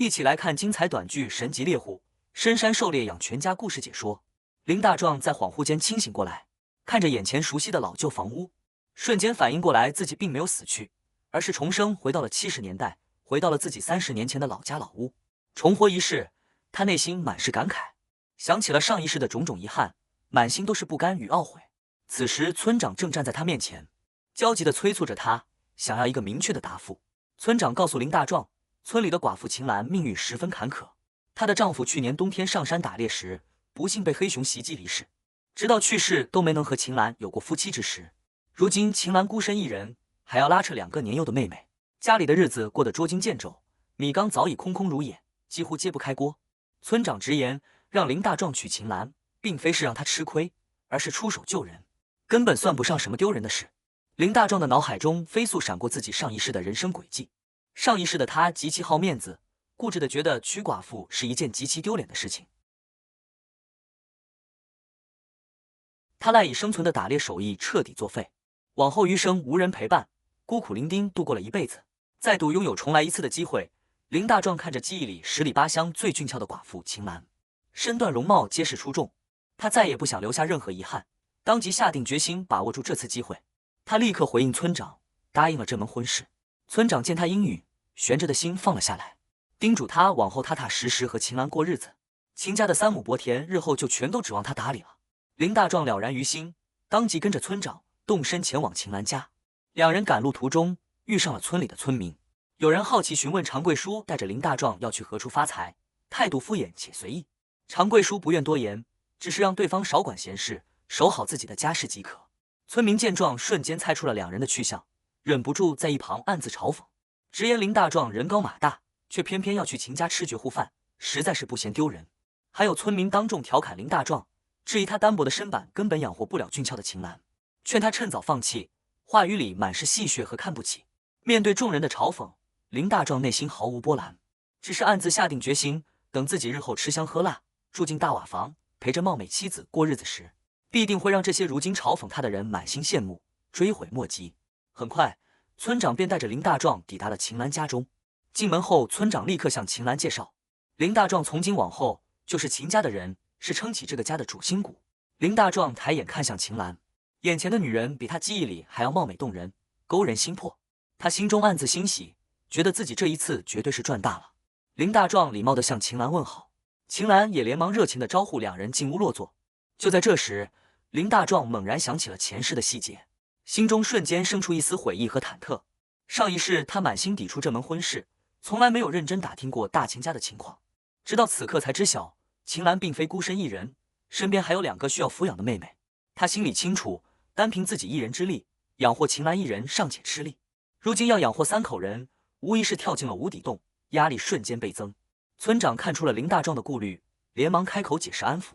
一起来看精彩短剧《神级猎户深山狩猎养全家》故事解说。林大壮在恍惚间清醒过来，看着眼前熟悉的老旧房屋，瞬间反应过来自己并没有死去，而是重生回到了70年代，回到了自己30年前的老家老屋。重活一世，他内心满是感慨，想起了上一世的种种遗憾，满心都是不甘与懊悔。此时村长正站在他面前，焦急地催促着他，想要一个明确的答复。村长告诉林大壮，村里的寡妇秦岚命运十分坎坷，她的丈夫去年冬天上山打猎时，不幸被黑熊袭击离世，直到去世都没能和秦岚有过夫妻之实。如今秦岚孤身一人，还要拉扯2个年幼的妹妹，家里的日子过得捉襟见肘，米缸早已空空如也，几乎揭不开锅。村长直言，让林大壮娶秦岚，并非是让他吃亏，而是出手救人，根本算不上什么丢人的事。林大壮的脑海中飞速闪过自己上一世的人生轨迹。上一世的他极其好面子，固执地觉得娶寡妇是一件极其丢脸的事情。他赖以生存的打猎手艺彻底作废，往后余生无人陪伴，孤苦伶仃度过了一辈子。再度拥有重来一次的机会，林大壮看着记忆里10里8乡最俊俏的寡妇秦岚，身段容貌皆是出众，他再也不想留下任何遗憾，当即下定决心把握住这次机会。他立刻回应村长，答应了这门婚事。村长见他应允，悬着的心放了下来，叮嘱他往后踏踏实实和秦岚过日子，秦家的3亩薄田日后就全都指望他打理了。林大壮了然于心，当即跟着村长动身前往秦岚家。两人赶路途中遇上了村里的村民，有人好奇询问常贵叔带着林大壮要去何处发财，态度敷衍且随意。常贵叔不愿多言，只是让对方少管闲事，守好自己的家事即可。村民见状瞬间猜出了2人的去向，忍不住在一旁暗自嘲讽，直言林大壮人高马大，却偏偏要去秦家吃绝户饭，实在是不嫌丢人。还有村民当众调侃林大壮，质疑他单薄的身板根本养活不了俊俏的秦岚，劝他趁早放弃，话语里满是戏谑和看不起。面对众人的嘲讽，林大壮内心毫无波澜，只是暗自下定决心，等自己日后吃香喝辣，住进大瓦房，陪着貌美妻子过日子时，必定会让这些如今嘲讽他的人满心羡慕，追悔莫及。很快，村长便带着林大壮抵达了秦岚家中。进门后，村长立刻向秦岚介绍，林大壮从今往后就是秦家的人，是撑起这个家的主心骨。林大壮抬眼看向秦岚，眼前的女人比他记忆里还要貌美动人，勾人心魄。他心中暗自欣喜，觉得自己这一次绝对是赚大了。林大壮礼貌地向秦岚问好，秦岚也连忙热情地招呼2人进屋落座。就在这时，林大壮猛然想起了前世的细节，心中瞬间生出一丝悔意和忐忑。上一世他满心抵触这门婚事，从来没有认真打听过大秦家的情况，直到此刻才知晓秦岚并非孤身一人，身边还有2个需要抚养的妹妹。他心里清楚，单凭自己一人之力养活秦岚一人尚且吃力，如今要养活3口人，无疑是跳进了无底洞，压力瞬间倍增。村长看出了林大壮的顾虑，连忙开口解释安抚，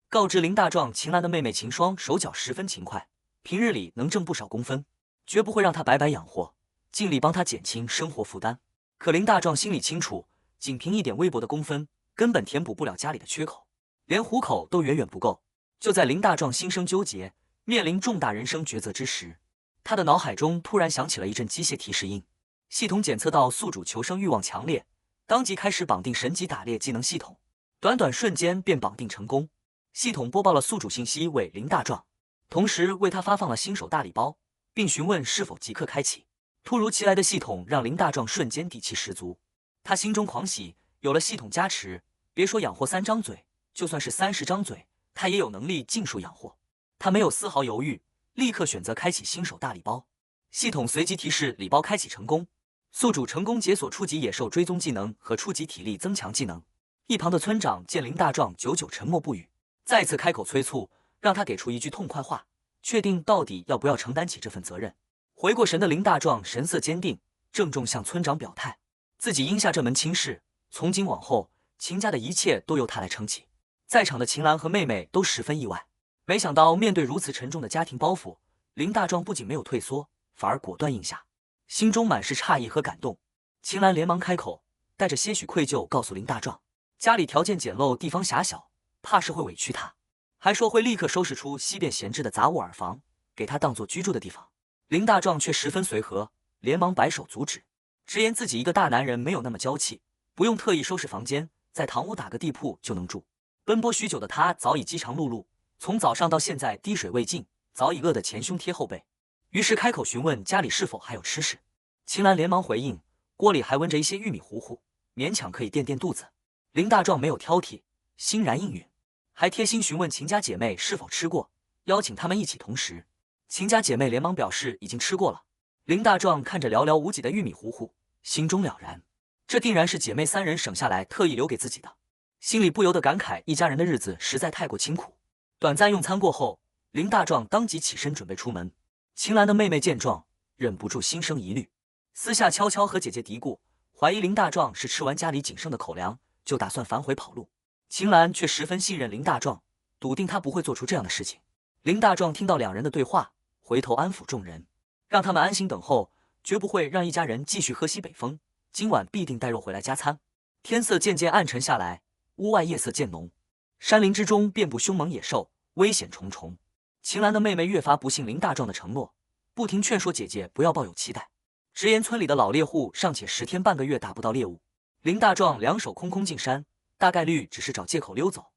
告知林大壮秦岚的妹妹秦霜手脚十分勤快，平日里能挣不少工分，绝不会让他白白养活，尽力帮他减轻生活负担。可林大壮心里清楚，仅凭一点微薄的工分根本填补不了家里的缺口，连糊口都远远不够。就在林大壮心生纠结，面临重大人生抉择之时，他的脑海中突然响起了一阵机械提示音，系统检测到宿主求生欲望强烈，当即开始绑定神级打猎技能系统，短短瞬间便绑定成功。系统播报了宿主信息为林大壮，同时为他发放了新手大礼包，并询问是否即刻开启。突如其来的系统让林大壮瞬间底气十足，他心中狂喜，有了系统加持，别说养活3张嘴，就算是30张嘴，他也有能力尽数养活。他没有丝毫犹豫，立刻选择开启新手大礼包。系统随即提示礼包开启成功，宿主成功解锁初级野兽追踪技能和初级体力增强技能。一旁的村长见林大壮久久沉默不语，再次开口催促，让他给出一句痛快话，确定到底要不要承担起这份责任。回过神的林大壮神色坚定，郑重向村长表态，自己应下这门亲事，从今往后秦家的一切都由他来撑起。在场的秦岚和妹妹都十分意外，没想到面对如此沉重的家庭包袱，林大壮不仅没有退缩，反而果断应下，心中满是诧异和感动。秦岚连忙开口，带着些许愧疚告诉林大壮，家里条件简陋，地方狭小，怕是会委屈他，还说会立刻收拾出西边闲置的杂物耳房，给他当做居住的地方。林大壮却十分随和，连忙摆手阻止，直言自己一个大男人没有那么娇气，不用特意收拾房间，在堂屋打个地铺就能住。奔波许久的他早已饥肠辘辘，从早上到现在滴水未进，早已饿得前胸贴后背。于是开口询问家里是否还有吃食。秦岚连忙回应，锅里还温着一些玉米糊糊，勉强可以垫垫肚子。林大壮没有挑剔，欣然应允，还贴心询问秦家姐妹是否吃过，邀请他们一起同食。秦家姐妹连忙表示已经吃过了。林大壮看着寥寥无几的玉米糊糊，心中了然，这定然是姐妹三人省下来特意留给自己的，心里不由得感慨一家人的日子实在太过清苦。短暂用餐过后，林大壮当即起身准备出门。秦岚的妹妹见状，忍不住心生疑虑，私下悄悄和姐姐嘀咕，怀疑林大壮是吃完家里仅剩的口粮，就打算反悔跑路。秦岚却十分信任林大壮，笃定他不会做出这样的事情。林大壮听到两人的对话，回头安抚众人，让他们安心等候，绝不会让一家人继续喝西北风，今晚必定带肉回来加餐。天色渐渐暗沉下来，屋外夜色渐浓，山林之中遍布凶猛野兽，危险重重。秦岚的妹妹越发不信林大壮的承诺，不停劝说姐姐不要抱有期待，直言村里的老猎户尚且10天半个月打不到猎物。林大壮两手空空进山，大概率只是找借口溜走。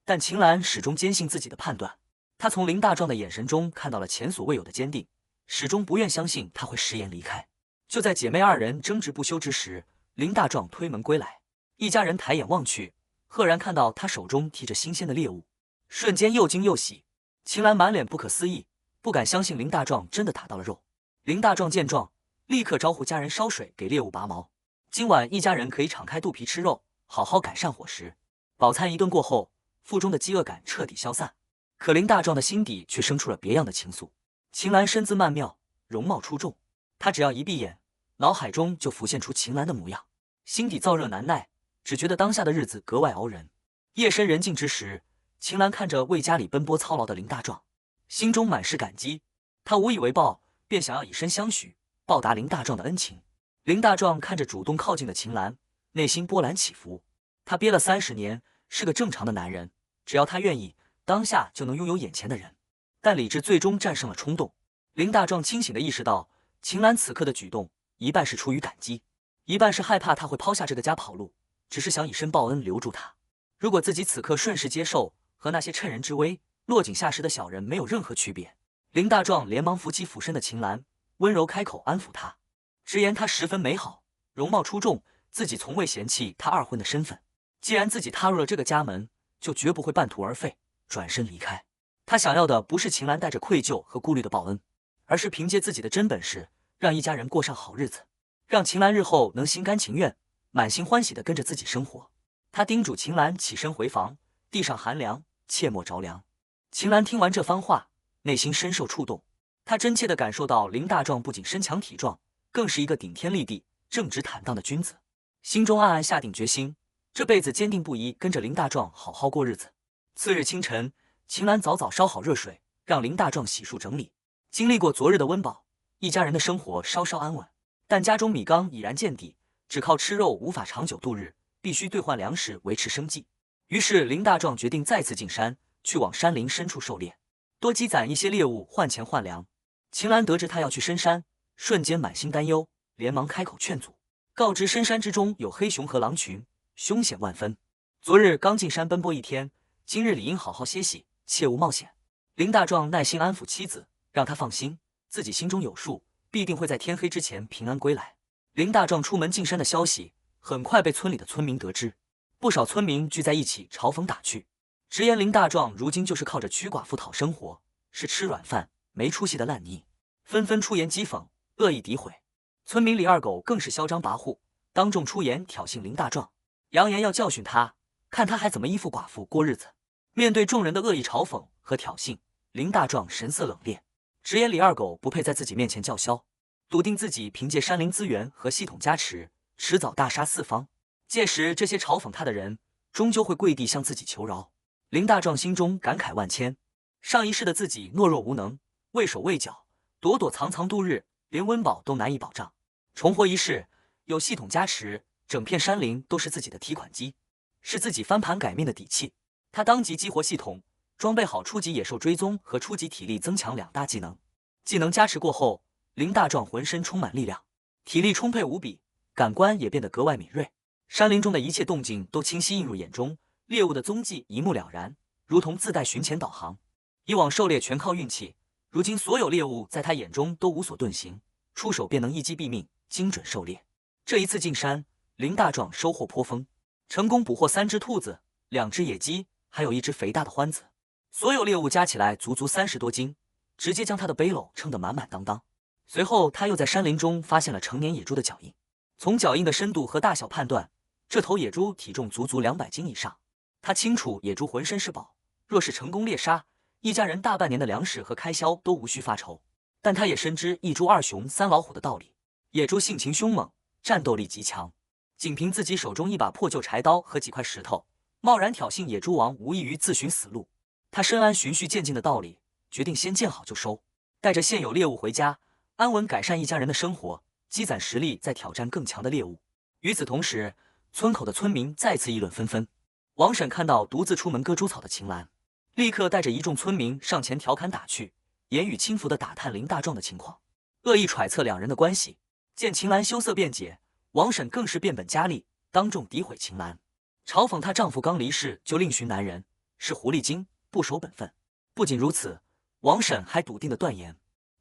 但秦岚始终坚信自己的判断，她从林大壮的眼神中看到了前所未有的坚定，始终不愿相信他会食言离开。就在姐妹二人争执不休之时，林大壮推门归来，一家人抬眼望去，赫然看到他手中提着新鲜的猎物，瞬间又惊又喜。秦岚满脸不可思议，不敢相信林大壮真的打到了肉。林大壮见状，立刻招呼家人烧水给猎物拔毛，今晚一家人可以敞开肚皮吃肉，好好改善伙食。饱餐一顿过后，腹中的饥饿感彻底消散，可林大壮的心底却生出了别样的情愫。秦岚身姿曼妙，容貌出众，他只要一闭眼，脑海中就浮现出秦岚的模样，心底燥热难耐，只觉得当下的日子格外熬人。夜深人静之时，秦岚看着为家里奔波操劳的林大壮，心中满是感激。他无以为报，便想要以身相许，报答林大壮的恩情。林大壮看着主动靠近的秦岚，内心波澜起伏。他憋了30年，是个正常的男人，只要他愿意，当下就能拥有眼前的人。但理智最终战胜了冲动。林大壮清醒地意识到，秦岚此刻的举动，一半是出于感激，一半是害怕他会抛下这个家跑路，只是想以身报恩留住他。如果自己此刻顺势接受，和那些趁人之危、落井下石的小人没有任何区别。林大壮连忙扶起俯身的秦岚，温柔开口安抚她，直言她十分美好，容貌出众，自己从未嫌弃她二婚的身份。既然自己踏入了这个家门，就绝不会半途而废，转身离开。他想要的不是秦岚带着愧疚和顾虑的报恩，而是凭借自己的真本事，让一家人过上好日子，让秦岚日后能心甘情愿、满心欢喜地跟着自己生活。他叮嘱秦岚起身回房，地上寒凉，切莫着凉。秦岚听完这番话，内心深受触动。她真切地感受到林大壮不仅身强体壮，更是一个顶天立地、正直坦荡的君子，心中暗暗下定决心，这辈子坚定不移跟着林大壮好好过日子。次日清晨，秦岚早早烧好热水，让林大壮洗漱整理。经历过昨日的温饱，一家人的生活稍稍安稳，但家中米缸已然见底，只靠吃肉无法长久度日，必须兑换粮食维持生计。于是林大壮决定再次进山，去往山林深处狩猎，多积攒一些猎物换钱换粮。秦岚得知他要去深山，瞬间满心担忧，连忙开口劝阻，告知深山之中有黑熊和狼群，凶险万分。昨日刚进山奔波一天，今日理应好好歇息，切勿冒险。林大壮耐心安抚妻子，让他放心，自己心中有数，必定会在天黑之前平安归来。林大壮出门进山的消息很快被村里的村民得知，不少村民聚在一起嘲讽打趣，直言林大壮如今就是靠着娶寡妇讨生活，是吃软饭没出息的烂泥，纷纷出言讥讽，恶意诋毁。村民李二狗更是嚣张跋扈，当众出言挑衅林大壮，扬言要教训他，看他还怎么依附寡妇过日子。面对众人的恶意嘲讽和挑衅，林大壮神色冷冽，直言李二狗不配在自己面前叫嚣，笃定自己凭借山林资源和系统加持，迟早大杀四方。届时这些嘲讽他的人终究会跪地向自己求饶。林大壮心中感慨万千，上一世的自己懦弱无能，畏手畏脚，躲躲藏藏度日，连温饱都难以保障。重活一世，有系统加持，整片山林都是自己的提款机，是自己翻盘改命的底气。他当即激活系统，装备好初级野兽追踪和初级体力增强2大技能。技能加持过后，林大壮浑身充满力量，体力充沛无比，感官也变得格外敏锐。山林中的一切动静都清晰映入眼中，猎物的踪迹一目了然，如同自带巡前导航。以往狩猎全靠运气，如今所有猎物在他眼中都无所遁形，出手便能一击毙命，精准狩猎。这一次进山，林大壮收获颇丰，成功捕获3只兔子、2只野鸡，还有1只肥大的獾子。所有猎物加起来足足30多斤，直接将他的背篓撑得满满当当。随后，他又在山林中发现了成年野猪的脚印，从脚印的深度和大小判断，这头野猪体重足足200斤以上。他清楚野猪浑身是宝，若是成功猎杀，一家人大半年的粮食和开销都无需发愁。但他也深知一猪二熊三老虎的道理，野猪性情凶猛，战斗力极强，仅凭自己手中一把破旧柴刀和几块石头，贸然挑衅野猪王，无异于自寻死路。他深谙循序渐进的道理，决定先见好就收，带着现有猎物回家，安稳改善一家人的生活，积攒实力，再挑战更强的猎物。与此同时，村口的村民再次议论纷纷。王婶看到独自出门割猪草的秦岚，立刻带着一众村民上前调侃打趣，言语轻浮地打探林大壮的情况，恶意揣测两人的关系。见秦岚羞涩辩解，王婶更是变本加厉，当众诋毁秦岚，嘲讽她丈夫刚离世就另寻男人，是狐狸精，不守本分。不仅如此，王婶还笃定地断言，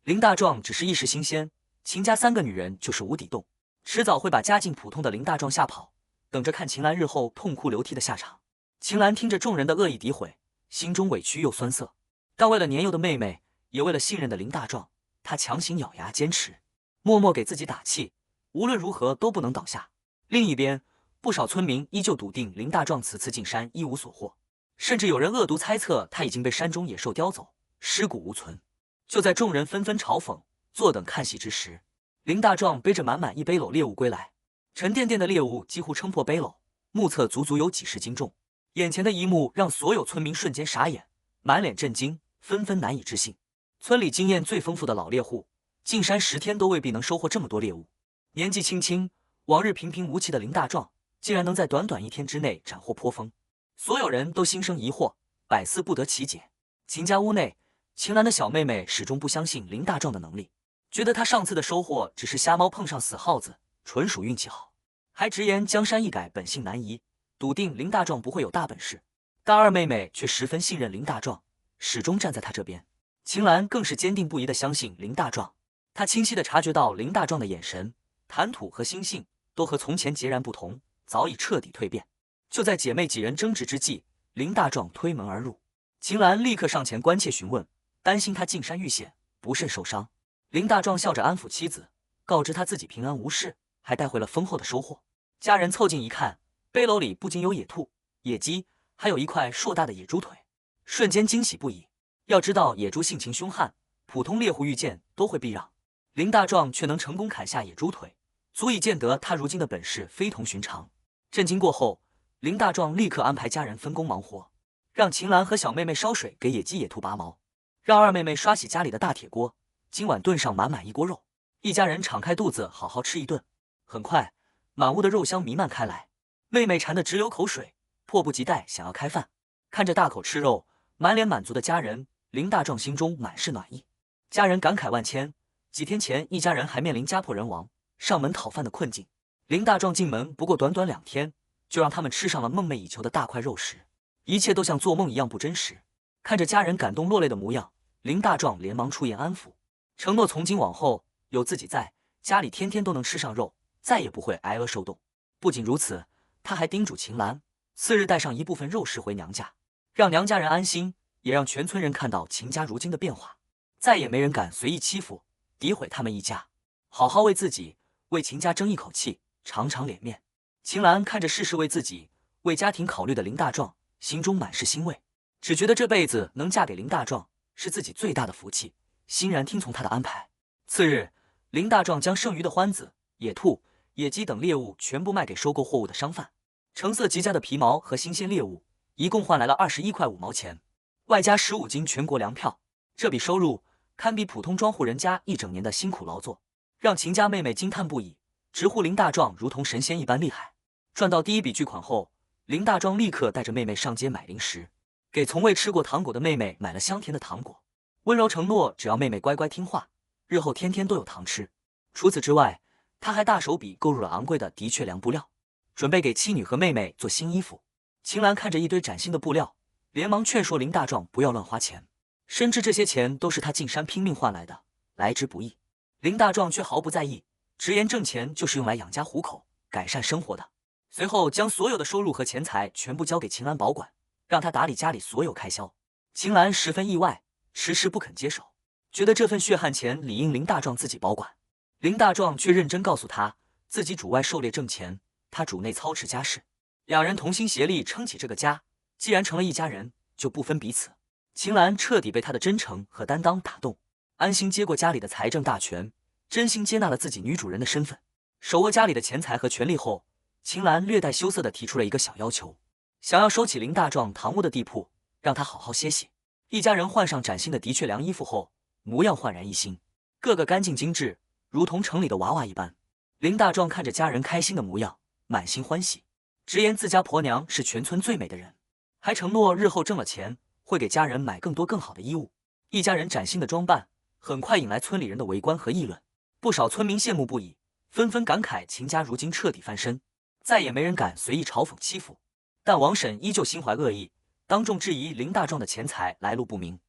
林大壮只是一时新鲜，秦家3个女人就是无底洞，迟早会把家境普通的林大壮吓跑，等着看秦岚日后痛哭流涕的下场。秦岚听着众人的恶意诋毁，心中委屈又酸涩，但为了年幼的妹妹，也为了信任的林大壮，她强行咬牙坚持，默默给自己打气，无论如何都不能倒下。另一边，不少村民依旧笃定林大壮此次进山一无所获，甚至有人恶毒猜测他已经被山中野兽叼走，尸骨无存。就在众人纷纷嘲讽、坐等看戏之时，林大壮背着满满一背篓猎物归来，沉甸甸的猎物几乎撑破背篓，目测足足有几十斤重。眼前的一幕让所有村民瞬间傻眼，满脸震惊，纷纷难以置信。村里经验最丰富的老猎户，进山10天都未必能收获这么多猎物。年纪轻轻，往日平平无奇的林大壮，竟然能在短短1天之内斩获颇丰。所有人都心生疑惑，百思不得其解。秦家屋内，秦岚的小妹妹始终不相信林大壮的能力，觉得他上次的收获只是瞎猫碰上死耗子，纯属运气好，还直言江山易改，本性难移，笃定林大壮不会有大本事。大二妹妹却十分信任林大壮，始终站在他这边。秦岚更是坚定不移地相信林大壮，她清晰地察觉到林大壮的眼神、谈吐和心性都和从前截然不同，早已彻底蜕变。就在姐妹几人争执之际，林大壮推门而入，秦岚立刻上前关切询问，担心他进山遇险，不慎受伤。林大壮笑着安抚妻子，告知他自己平安无事，还带回了丰厚的收获。家人凑近一看，背篓里不仅有野兔、野鸡，还有一块硕大的野猪腿，瞬间惊喜不已。要知道野猪性情凶悍，普通猎户遇见都会避让，林大壮却能成功砍下野猪腿，足以见得他如今的本事非同寻常。震惊过后，林大壮立刻安排家人分工忙活，让秦岚和小妹妹烧水给野鸡野兔拔毛，让二妹妹刷洗家里的大铁锅，今晚炖上满满一锅肉，一家人敞开肚子好好吃一顿。很快，满屋的肉香弥漫开来，妹妹馋得直流口水，迫不及待想要开饭。看着大口吃肉、满脸满足的家人，林大壮心中满是暖意。家人感慨万千，几天前一家人还面临家破人亡、上门讨饭的困境，林大壮进门不过短短2天，就让他们吃上了梦寐以求的大块肉食，一切都像做梦一样不真实。看着家人感动落泪的模样，林大壮连忙出言安抚，承诺从今往后有自己在，家里天天都能吃上肉，再也不会挨饿受冻。不仅如此，他还叮嘱秦岚，次日带上一部分肉食回娘家，让娘家人安心，也让全村人看到秦家如今的变化，再也没人敢随意欺负、诋毁他们一家，好好为自己、为秦家争一口气，尝尝脸面。秦岚看着事事为自己、为家庭考虑的林大壮，心中满是欣慰，只觉得这辈子能嫁给林大壮是自己最大的福气，欣然听从他的安排。次日，林大壮将剩余的獾子、野兔、野鸡等猎物全部卖给收购货物的商贩，成色极佳的皮毛和新鲜猎物，一共换来了21块5毛钱，外加15斤全国粮票。这笔收入堪比普通庄户人家一整年的辛苦劳作，让秦家妹妹惊叹不已，直呼林大壮如同神仙一般厉害。赚到第一笔巨款后，林大壮立刻带着妹妹上街买零食，给从未吃过糖果的妹妹买了香甜的糖果，温柔承诺只要妹妹乖乖听话，日后天天都有糖吃。除此之外，他还大手笔购入了昂贵的的确良布料，准备给妻女和妹妹做新衣服。秦岚看着一堆崭新的布料，连忙劝说林大壮不要乱花钱，深知这些钱都是他进山拼命换来的，来之不易。林大壮却毫不在意，直言挣钱就是用来养家糊口、改善生活的。随后将所有的收入和钱财全部交给秦岚保管，让他打理家里所有开销。秦岚十分意外，迟迟不肯接手，觉得这份血汗钱理应林大壮自己保管。林大壮却认真告诉他，自己主外狩猎挣钱，他主内操持家事，两人同心协力撑起这个家。既然成了一家人，就不分彼此。秦岚彻底被他的真诚和担当打动，安心接过家里的财政大权，真心接纳了自己女主人的身份。手握家里的钱财和权力后，秦岚略带羞涩地提出了一个小要求，想要收起林大壮堂屋的地铺，让他好好歇息。一家人换上崭新的的确良衣服后，模样焕然一新，个个干净精致，如同城里的娃娃一般。林大壮看着家人开心的模样，满心欢喜，直言自家婆娘是全村最美的人，还承诺日后挣了钱会给家人买更多更好的衣物。一家人崭新的装扮很快引来村里人的围观和议论，不少村民羡慕不已，纷纷感慨秦家如今彻底翻身，再也没人敢随意嘲讽欺负。但王婶依旧心怀恶意，当众质疑林大壮的钱财来路不明，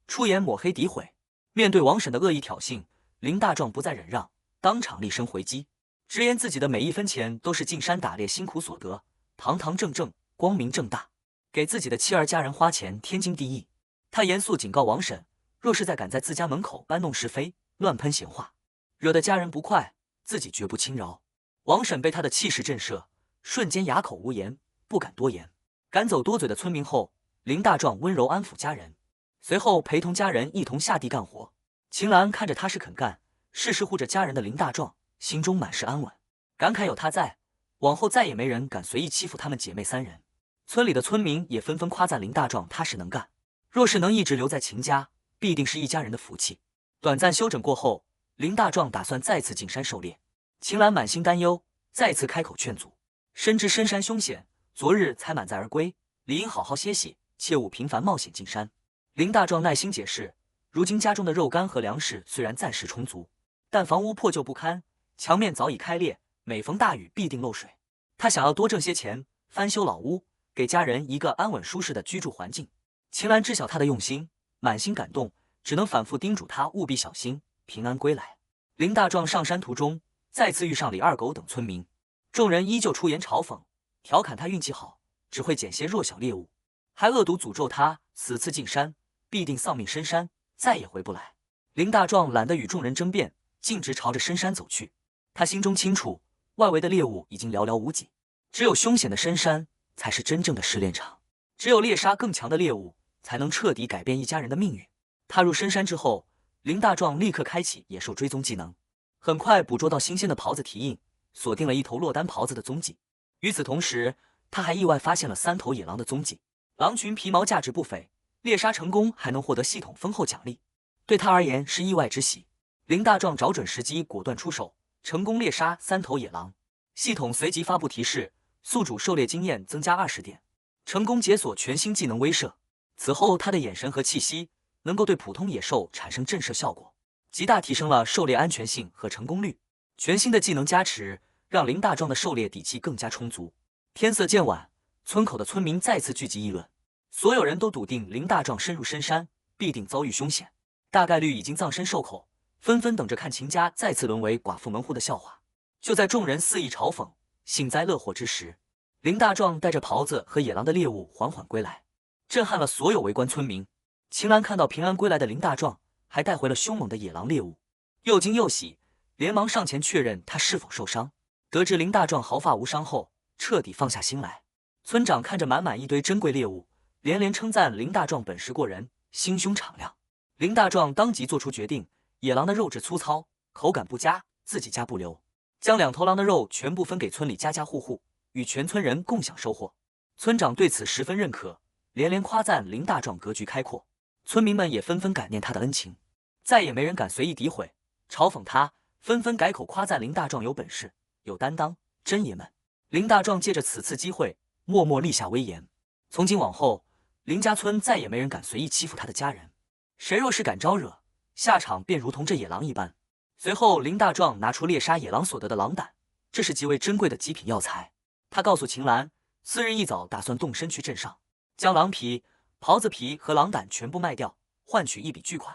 出言抹黑诋毁。面对王婶的恶意挑衅，林大壮不再忍让，当场厉声回击，直言自己的每一分钱都是进山打猎辛苦所得，堂堂正正，光明正大，给自己的妻儿家人花钱天经地义。他严肃警告王婶，若是再敢在自家门口搬弄是非、乱喷闲话，惹得家人不快，自己绝不轻饶。王婶被他的气势震慑，瞬间哑口无言，不敢多言。赶走多嘴的村民后，林大壮温柔安抚家人，随后陪同家人一同下地干活。秦岚看着踏实肯干、事事护着家人的林大壮，心中满是安稳，感慨有他在，往后再也没人敢随意欺负他们姐妹三人。村里的村民也纷纷夸赞林大壮踏实能干，若是能一直留在秦家，必定是一家人的福气。短暂休整过后，林大壮打算再次进山狩猎。秦岚满心担忧，再次开口劝阻，深知深山凶险，昨日才满载而归，理应好好歇息，切勿频繁冒险进山。林大壮耐心解释，如今家中的肉干和粮食虽然暂时充足，但房屋破旧不堪，墙面早已开裂，每逢大雨必定漏水。他想要多挣些钱，翻修老屋，给家人一个安稳舒适的居住环境。秦岚知晓他的用心，满心感动，只能反复叮嘱他务必小心，平安归来。林大壮上山途中，再次遇上李二狗等村民，众人依旧出言嘲讽，调侃他运气好，只会捡些弱小猎物，还恶毒诅咒他此次进山必定丧命深山，再也回不来。林大壮懒得与众人争辩，径直朝着深山走去。他心中清楚，外围的猎物已经寥寥无几，只有凶险的深山才是真正的试炼场，只有猎杀更强的猎物，才能彻底改变一家人的命运。踏入深山之后，林大壮立刻开启野兽追踪技能，很快捕捉到新鲜的狍子蹄印，锁定了一头落单狍子的踪迹。与此同时，他还意外发现了3头野狼的踪迹，狼群皮毛价值不菲，猎杀成功还能获得系统丰厚奖励，对他而言是意外之喜。林大壮找准时机，果断出手，成功猎杀3头野狼。系统随即发布提示，宿主狩猎经验增加20点，成功解锁全新技能威慑。此后他的眼神和气息能够对普通野兽产生震慑效果，极大提升了狩猎安全性和成功率。全新的技能加持，让林大壮的狩猎底气更加充足。天色渐晚，村口的村民再次聚集议论，所有人都笃定林大壮深入深山必定遭遇凶险，大概率已经葬身兽口，纷纷等着看秦家再次沦为寡妇门户的笑话。就在众人肆意嘲讽、幸灾乐祸之时，林大壮带着狍子和野狼的猎物缓缓归来，震撼了所有围观村民。秦岚看到平安归来的林大壮，还带回了凶猛的野狼猎物，又惊又喜，连忙上前确认他是否受伤。得知林大壮毫发无伤后，彻底放下心来。村长看着满满一堆珍贵猎物，连连称赞林大壮本事过人，心胸敞亮。林大壮当即做出决定，野狼的肉质粗糙，口感不佳，自己家不留，将2头狼的肉全部分给村里家家户户，与全村人共享收获。村长对此十分认可，连连夸赞林大壮格局开阔。村民们也纷纷感念他的恩情，再也没人敢随意诋毁、嘲讽他，纷纷改口夸赞林大壮有本事、有担当，真爷们。林大壮借着此次机会，默默立下威严。从今往后，林家村再也没人敢随意欺负他的家人，谁若是敢招惹，下场便如同这野狼一般。随后，林大壮拿出猎杀野狼所得的狼胆，这是极为珍贵的极品药材，他告诉秦岚，次日一早打算动身去镇上，将狼皮、狍子皮和狼胆全部卖掉，换取一笔巨款。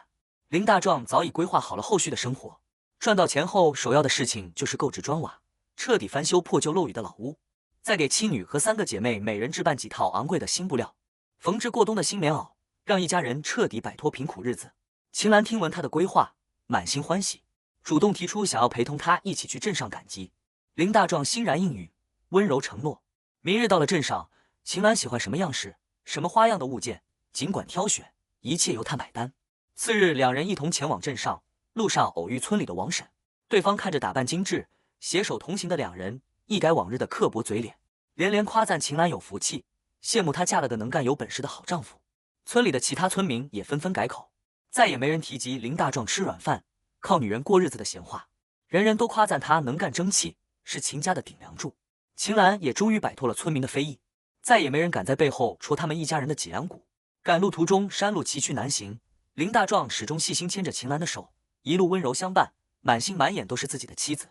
林大壮早已规划好了后续的生活，赚到钱后首要的事情就是购置砖瓦，彻底翻修破旧漏雨的老屋，再给妻女和3个姐妹每人置办几套昂贵的新布料，缝制过冬的新棉袄，让一家人彻底摆脱贫苦日子。秦岚听闻他的规划，满心欢喜，主动提出想要陪同他一起去镇上赶集。林大壮欣然应允，温柔承诺，明日到了镇上，秦岚喜欢什么样式、什么花样的物件，尽管挑选，一切由他买单。次日，两人一同前往镇上，路上偶遇村里的王婶，对方看着打扮精致、携手同行的两人，一改往日的刻薄嘴脸，连连夸赞秦岚有福气，羡慕她嫁了个能干有本事的好丈夫。村里的其他村民也纷纷改口，再也没人提及林大壮吃软饭、靠女人过日子的闲话，人人都夸赞他能干争气，是秦家的顶梁柱。秦岚也终于摆脱了村民的非议，再也没人敢在背后戳他们一家人的脊梁骨。赶路途中，山路崎岖难行，林大壮始终细心牵着秦岚的手，一路温柔相伴，满心满眼都是自己的妻子。